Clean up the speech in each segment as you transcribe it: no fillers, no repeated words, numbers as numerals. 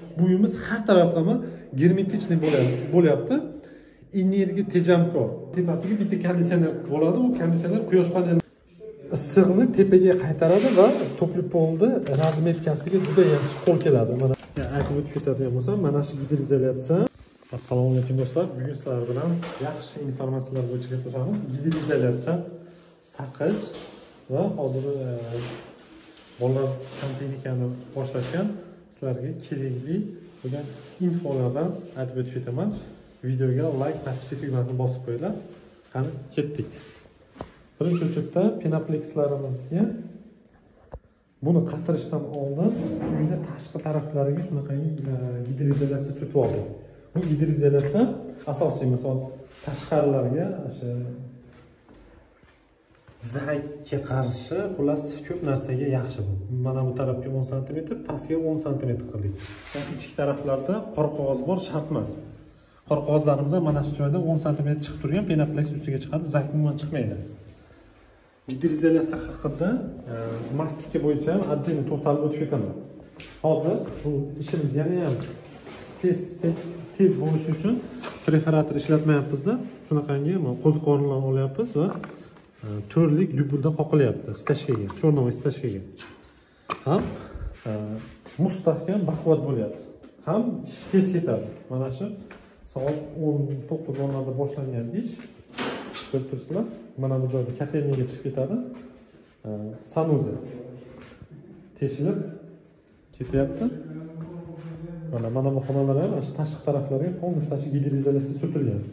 Bu uyimiz har taraflama germetichniy bo'lyapti. Energiya tejamkor. Tepasiga bitta konditsioner bo'ladi. U konditsioner quyosh paneli issiqni tepaga qaytaradi va topli polni razmetkasiga juda yaxshi qo'l keladi. Mana aytib o'tib ketadigan bo'lsam, mana shu gidroizolyatsiya. Assalomu alaykum do'stlar. Bugun sizlar bilan yaxshi informatsiyalar bo'yicha gaplashamiz. Gidroizolyatsiya, saqich va hozir bolalar santexnikani boshlashgan sizlarga kerakli bo'lgan infolardan aytib o'tib ketaman. Videoga like, podpis tugmasini bosib qo'yinglar. Qani ketdik. Birinchi o'chirda penoplekslarimizga buni qatirishdan oldin uyda tashqi taraflariga shunaqangi gidroizolyatsiya surtib oldik. Bu gidroizolyatsiya asosiy misol tashqarilarga o'sha zarakka qarshi xullas ko'p narsaga yaxshi bu. Mana bu tarafga 10 sm, pastga 10 sm qildik. Ichki taraflarda qora qog'oz bor, shart emas. Qora qog'ozlarimiz mana shu joyda 10 sm chiqib turgan penopleks ustiga chiqadi, zak umuman chiqmaydi. Gidroizolyatsiya haqida mastika bo'yicha ham отдельно to'xtalib o'tib ketaman. Hozir bu ishimiz yana ham tez bo'lishi uchun preferator ishlatmayapmiz-da. Shunaqangi qo'ziqorinlarni olyapmiz va to'rlik dubulda qoqilyapti stashkaga, cho'rnovoy stashkaga. Ham mustahkam, baquvvat bo'lyapti. Ham tez ketadi. Mana shu soat 19:10larda boshlangan ish. Ko'rib turibsizlar? Mana bu joyda kotelniyaga chiqib ketadi. Sanuzel teshilib ketyapti. Mana bu xonalar ham tashqi taraflariga polностью gidroizolyatsiya surtilgan.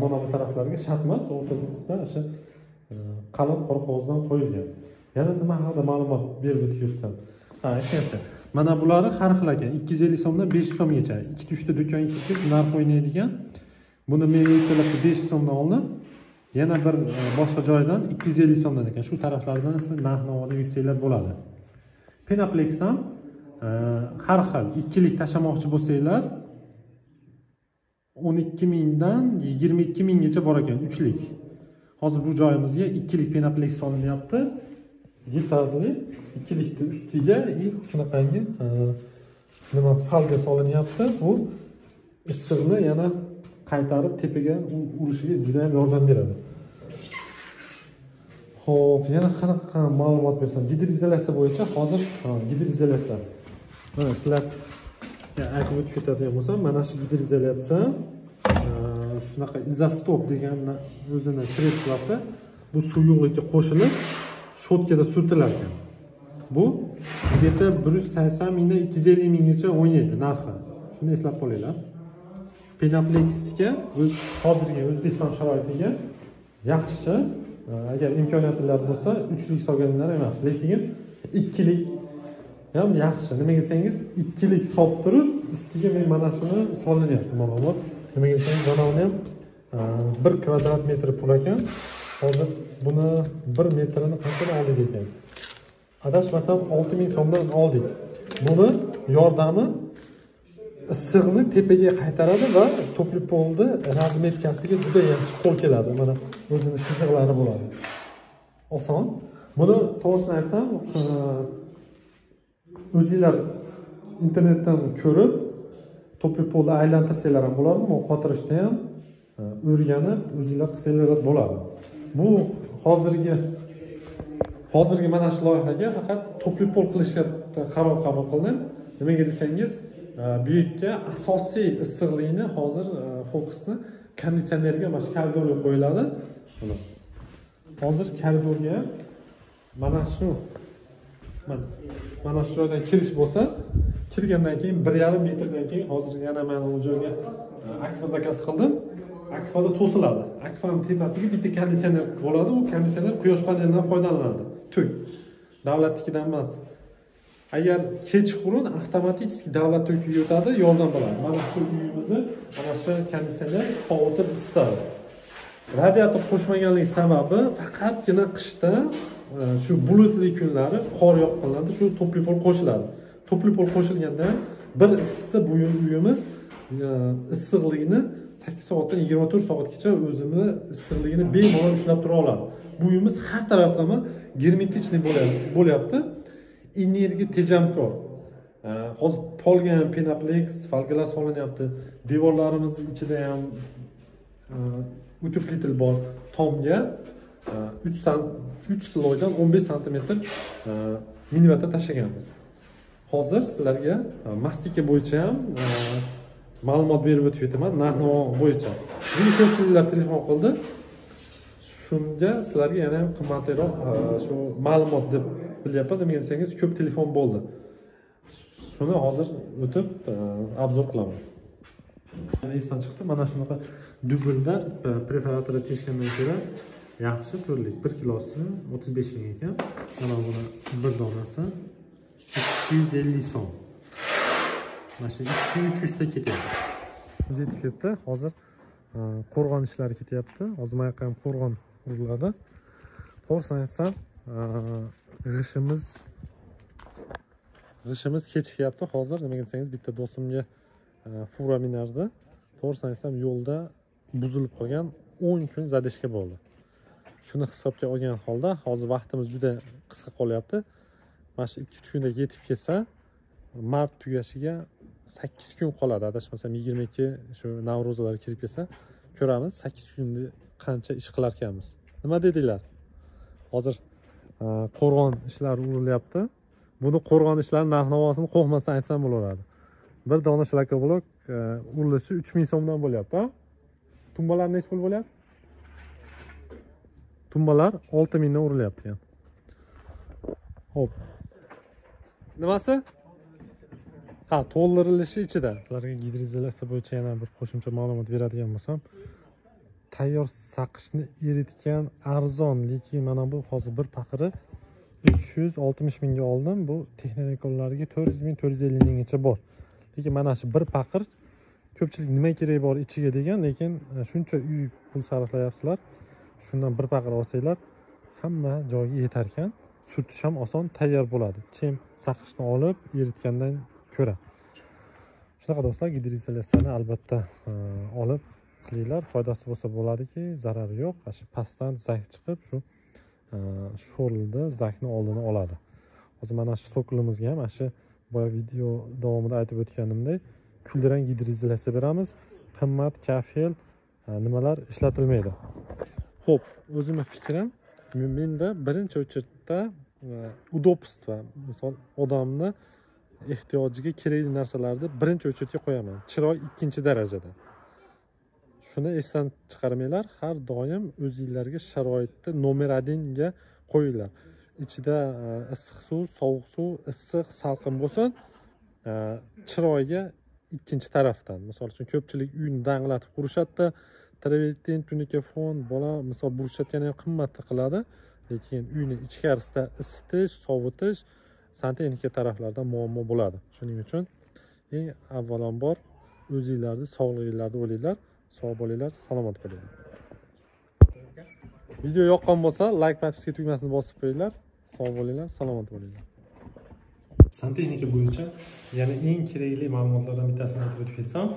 Mana bu taraflarga shart emas, o'rtasida o'sha qalin qora qog'ozdan qo'yilgan. Yana nima haqida ma'lumot berib o'tib ketsam. Aytgancha, mana bulari har xil ekan. 250 so'mdan 500 so'mgacha. 2-3 ta do'konga kirib narx o'ynaydigan. Buni men ertalab 500 so'mdan oldim. Yana bir boshqa joydan 250 so'mdan ekan. Shu taraflardan siz narx-navoda yutsanglar bo'ladi. Penoplex ham har xil ikkilik tashamoqchi bo'lsanglar 12 mingdan 22 minggacha bor ekan, uchlik. Hozir bu joyimizga ikkilik penoplex solinyapti. Yetarli ikkilikni ustiga shunaqangi nima falga solinyapti. Bu issiqni yana qaytarib tepaga urishiga juda ham yordam beradi. Xo'p, yana qanaqa ma'lumot bersam, gidroizolyatsiya bo'yicha hozir gidroizolyatsiya. Mana sizlar aytib o'tib ketadigan bo'lsam, mana shu gidroizolyatsiya shunaqa izostop degan o'zini sredствоsi bu suyuqlikka qo'shilib shotkada surtilar ekan. Bu где-то 180 mingdan 250 minggacha o'ynaydi narxi. Shuni eslab qo'yinglar. Penopleksga hozirgi O'zbekiston sharoitiga yaxshi, agar imkoniyatlari bo'lsa, uchlik solganlar emas, lekin ikkilik ham yaxshi. Nimaga desangiz, ikkilik solib turib, ustiga men mana shuni solinyapti. Mana bu nimaga desangiz, mana uni ham 1 kvadrat metr pul ekan. Hozir buni 1 metrini qanchadan oldik ekan? Adashmasam 6000 so'mdan oldik. Buni yordami issiqni tepaga qaytaradi va topli polni razmetkasiga juda yaxshi qo'l keladi. Mana o'zini chiziqlari bo'ladi. Oson. Buni to'g'risini aytsam, o'zingizlar internetdan ko'rib topli polni aylantirsanglar ham bo'ladi, qotirishda ham o'rganib o'zingizlar qilsanglar bo'ladi. Bu hozirgi mana shu loyihaga faqat topli pol qilishga qaror qabul qildim. Nimaga desangiz, bu yerga asosiy issiqlikni hozir fokusni konditsionerga, mana shu koridorga qo'yiladi. Hozir koridorga mana shu joydan kirish bo'lsa, kirgandan keyin 1,5 metrdan keyin hozir yana men u joyga akfa zakaz qildim. Akfada to'siladi. Akfaning tepasiga bitta konditsioner bo'ladi. U konditsioner quyosh panelidan foydalanadi. Tuk. Davlatnikidan emas. Agar kechqurun avtomatik davlat to'kiga o'tadi, yordam bo'ladi. Mana shu uyimizni mana shu konditsioner qovurib isitadi. Radiator qo'shmaganlik sababi faqatgina qishda shu bulutli kunlari qor yoqqanlarda shu topli pol qo'shiladi. Topli pol qo'shilganda bir isitsa bu uyimiz issiqlikni 8 soatdan 24 soatgacha o'zini issiqligini bemalol ushlab tura oladi. Bu uyimiz har taraflama germetichniy bo'lyapti. Energiya tejamkor. hozir polga ham Penaplex falkalar solinyapti. Devorlarimiz ichida ham utepletel bor. Tomga 3 sloydan 15 sm minivatda tashlaganmiz. Hozir sizlarga mastika bo'yicha ham ma'lumot berib o'tib ketaman, narx-navo bo'yicha. Buni ko'pchiliklar telefon qildi. Shunga sizlarga yana ham qimmatroq shu ma'lumot deb bilyapman, nima desangiz ko'p telefon bo'ldi. Shuni hozir o'tib obzor qilaman. Esdan chiqdi, mana shunaqa dubldar preparatorda teshgandan ko'ra yaxshi turlik. 1 kilosi 35 ming ekan. Mana buni bir donasi 250 so'm. Mana shu 200-300 ta ketyapti. Biz yetib ketdi. Hozir qo'rg'on ishlari ketyapti. Hozir mana yoqqa ham qo'rg'on uriladi. To'g'risini aytsam, g'ishimiz kechikyapti. Hozir nima desangiz, bitta do'stimga fura minardi. To'g'risini aytsam, yo'lda buzilib qolgan 10 kun zadishga bo'ldi. Shuni hisobga olgan holda hozir vaqtimiz juda qisqa qolyapti. Mana shu 2-3 kunda yetib ketsa, mart tugashiga 8 kun qoladi. Adashmasam 22 shu Navro'zalar kirib kelsa, ko'ramiz 8 kunda qancha ish qilar ekanmiz. Nima dedinglar? Hozir qo'rg'on ishlari urilyapti. Buni qo'rg'on ishlari narx-navosini qo'rqmasdan aytsam bo'laveradi. Bir dona shlakoblok urilishi 3000 so'mdan bo'lyapti, ha? Tumbalar necha pul bo'lyapti? Tumbalar 6000 dan urilyapti ekan. Hop. Nimasi? Ha, to'ldirilishi ichida. Sizlarga gidroizolyatsiya bo'yicha yana bir qo'shimcha ma'lumot beradigan bo'lsam, tayyor saqishni eritgan arzon, lekin mana bu hozir bir paqiri 360 mingga oldim. Bu texnikollarga 400 ming, 450 minggacha bor. Lekin mana shu bir paqir ko'pchilik nima kerak bor ichiga degan, lekin shuncha uy pul sarflayapsizlar. Shundan bir paqir olsanglar, hamma joyga yetar ekan. Surtish ham oson, tayyor bo'ladi. Chem saqishni olib eritgandan ko'ra. Shunaqa do'stlar, gidroizolyatsiyani albatta olib qilinglar. Foydasi bo'lsa bo'ladiki, zarari yo'q. Shu pastdan zak chiqib, shu sho'rlda zakni oldini oladi. Hozir mana shu sokulimizga ham shu boya video davomida aytib o'tganimdek, kuldirang gidroizolyatsiya beramiz. Qimmat, kafel nimalar ishlatilmaydi. Xo'p, o'zimning fikrim, menda birinchi o'chirda udobstvo, misol odamni ehtiyojiga kerakli narsalarni birinchi o'chirga qo'yaman. Chiroy ikkinchi darajada. Shuni esdan chiqarmanglar, har doim o'zingizlarga sharoitni nomer 1 ga qo'yinglar. Ichida issiq suv, sovuq suv, issiq, salqin bo'lsin, chiroyga ikkinchi tarafdan. Misol uchun ko'pchilik uyni danglatib qurishadi, travertin, tunikafon, bola misol burishayotgani ham qimmatni qiladi, lekin uyni ichkarisida isitish, sovutish, santexnika taraflardan muammo bo'ladi. Shuning uchun eng avvalambor o'zingizlarni sog'lig'inglarni o'ylanglar. Sog' bo'linglar, salomat bo'linglar. Video yoqqan bo'lsa, like, podpiska tugmasini bosib qo'yinglar. Sog' bo'linglar, salomat bo'linglar. Santexnika bo'yicha yana eng kerakli ma'lumotlardan bittasini aytib o'tib ketsam,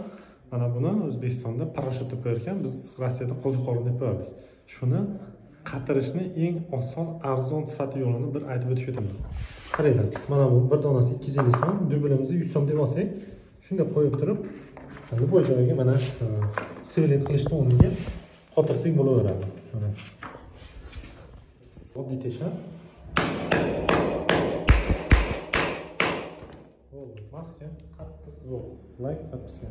mana buni O'zbekistonda parashyut deb qo'yarkan, biz Rossiyada qo'ziqorin deb qo'yamiz. Shuni qatirishni eng oson, arzon sifati yo'lini bir aytib o'tib ketaman. Qaranglar, mana bu bir donasi 250 so'm, dublimizni 100 so'm deb olsak, shunga qo'yib turib, bu joyga mana svelin qilishni o'rniga qotirsak bo'laveradi. Mana oddiy teshak. Mahkam, qattiq, zo'r. Like, podpiska.